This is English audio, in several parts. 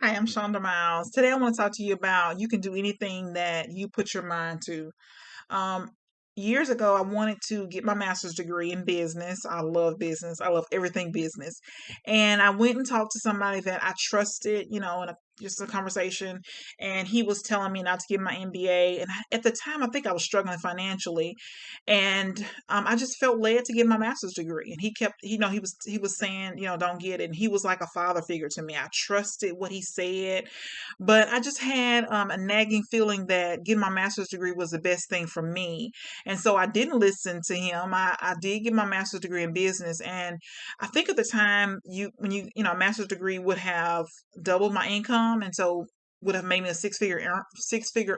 Hi, I'm Shonda Miles. Today I want to talk to you about you can do anything that you put your mind to. Um, Years ago, I wanted to get my master's degree in business. I love business. I love everything business. And I went and talked to somebody that I trusted, in just a conversation. And he was telling me not to get my MBA. And at the time, I think I was struggling financially. And I just felt led to get my master's degree. And he kept, he was saying, don't get it. And he was like a father figure to me. I trusted what he said, but I just had a nagging feeling that getting my master's degree was the best thing for me. And so I didn't listen to him. I did get my master's degree in business. And I think at the time, a master's degree would have doubled my income. And so would have made me a six figure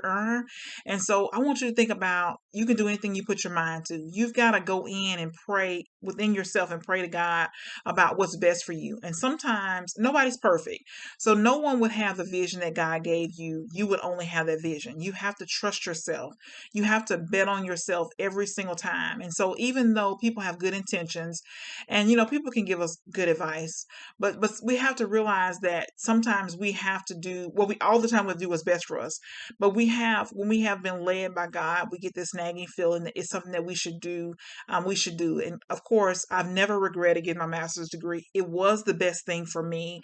earner. And so I want you to think about you can do anything you put your mind to. You've got to go in and pray within yourself and pray to God about what's best for you. And sometimes nobody's perfect. So no one would have the vision that God gave you. You would only have that vision. You have to trust yourself. You have to bet on yourself every single time. And so even though people have good intentions and people can give us good advice, but we have to realize that sometimes we have to do what we all the time we do what's best for us. But when we have been led by God, we get this nagging feeling that it's something that we should do. And of course, I've never regretted getting my master's degree. It was the best thing for me.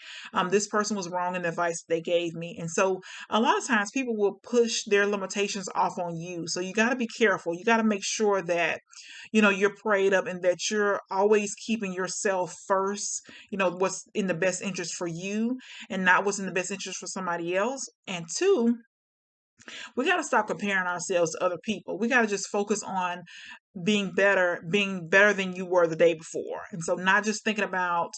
This person was wrong in the advice they gave me. And so a lot of times people will push their limitations off on you. So you got to be careful. You got to make sure that, you're prayed up and that you're always keeping yourself first, what's in the best interest for you and not what's in the best interest for somebody else. And two, we got to stop comparing ourselves to other people. We got to just focus on being better than you were the day before. And so not just thinking about,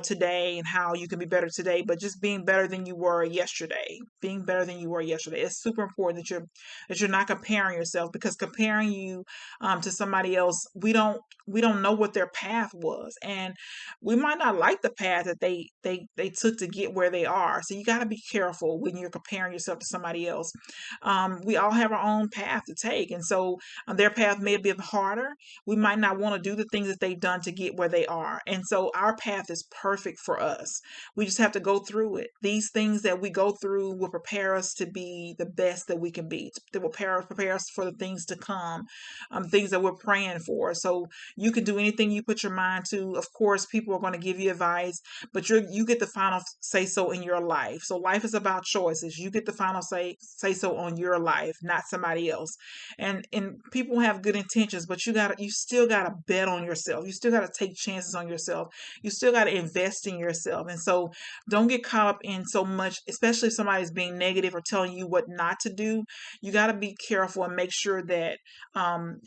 today and how you can be better today, but just being better than you were yesterday, being better than you were yesterday. It's super important that you're not comparing yourself, because comparing you to somebody else, we don't know what their path was. And we might not like the path that they took to get where they are. So you got to be careful when you're comparing yourself to somebody else. We all have our own path to take. And so their path may be harder. We might not want to do the things that they've done to get where they are. And so our path is perfect for us. We just have to go through it. These things that we go through will prepare us to be the best that we can be. They will prepare us for the things to come, things that we're praying for. So you can do anything you put your mind to. Of course, people are going to give you advice, but you get the final say so in your life. So life is about choices. You get the final say so on your life, not somebody else. And people have good intentions, but you still gotta bet on yourself. You still gotta take chances on yourself. You still gotta invest in yourself. And so don't get caught up in so much, especially if somebody's being negative or telling you what not to do. You gotta be careful and make sure that um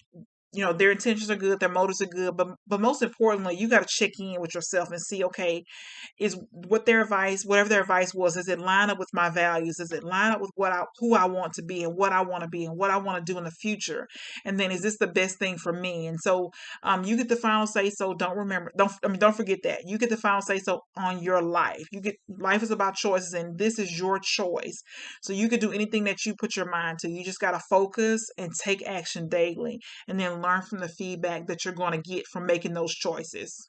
their intentions are good, their motives are good, but most importantly, you got to check in with yourself and see, okay, is what their advice, whatever their advice was, does it line up with my values? Does it line up with who I want to be and what I want to be and what I want to do in the future? And then is this the best thing for me? And so you get the final say so. Don't forget that. You get the final say so on your life. Life is about choices, and this is your choice. So you could do anything that you put your mind to. You just got to focus and take action daily and then learn from the feedback that you're going to get from making those choices.